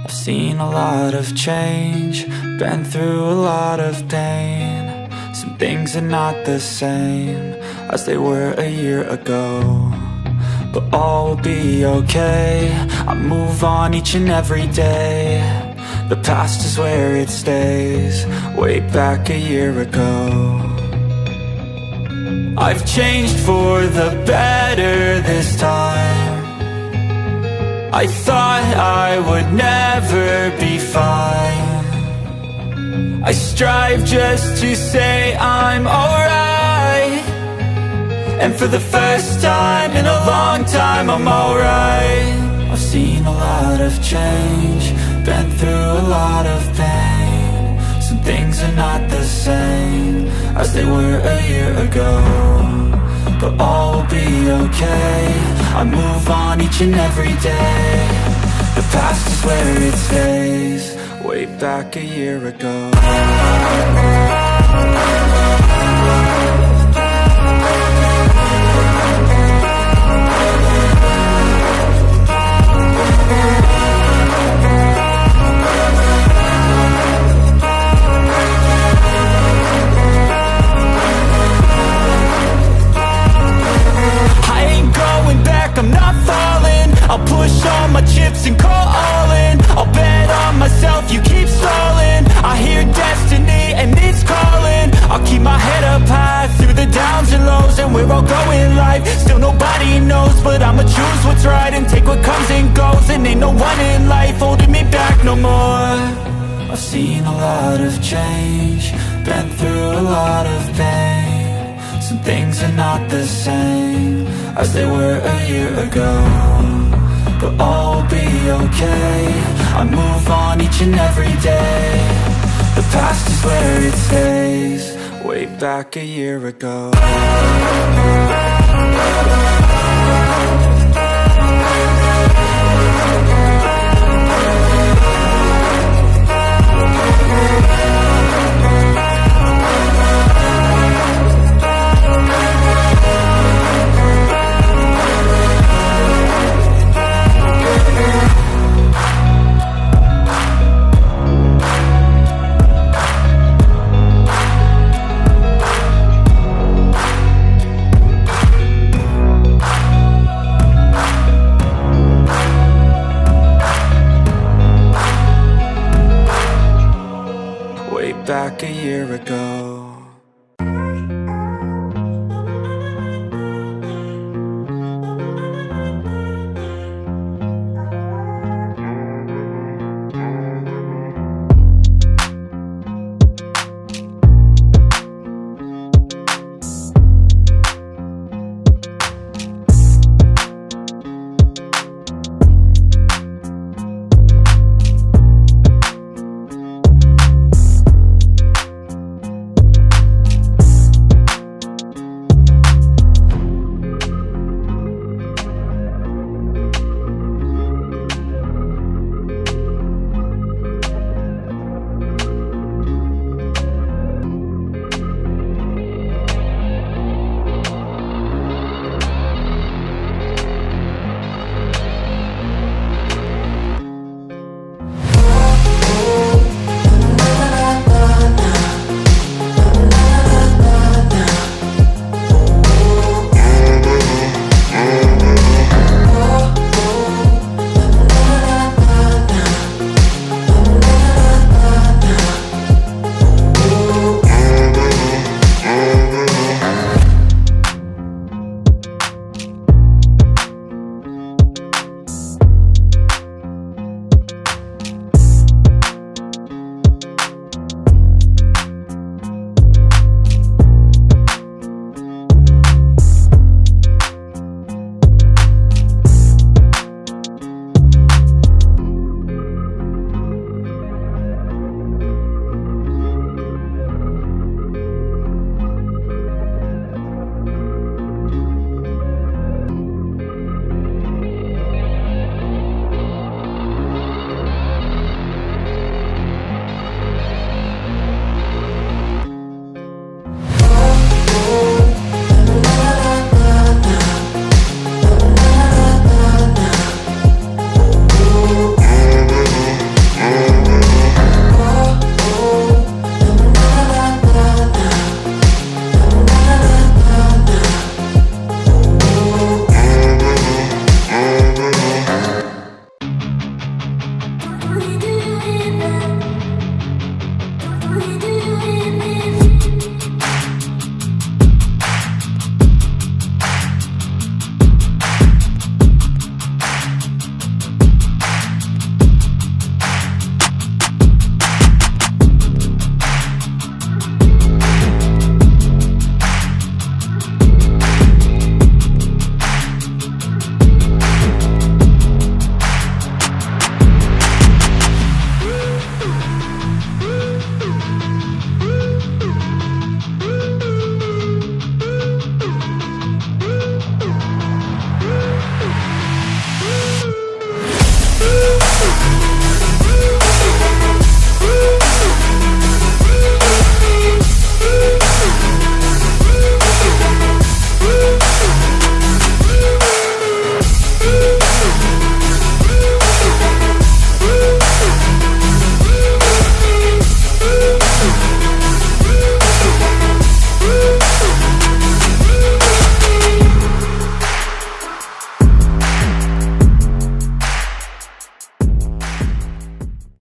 Seen a lot of change, been through a lot of pain. Some things are not the same as they were a year ago, but all will be okay. I move on each and every day. The past is where it stays, way back a year ago. I've changed for the better this time. I thought I would never be fine. I strive just to say I'm alright, and for the first time in a long time I'm alright. I've seen a lot of change, been through a lot of pain. Some things are not the same as they were a year ago, but all will be okay. I move on each and every day. The past is where it stays, way back a year ago. I'm not falling, I'll push all my chips and call all in. I'll bet on myself, you keep stalling. I hear destiny and it's calling. I'll keep my head up high through the downs and lows, and we're all going life. Still nobody knows, but I'ma choose what's right and take what comes and goes. And ain't no one in life holding me back no more. I've seen a lot of change, been through a lot of pain. Some things are not the same as they were a year ago, but all will be okay. I move on each and every day. The past is where it stays, way back a year ago. Back a year ago.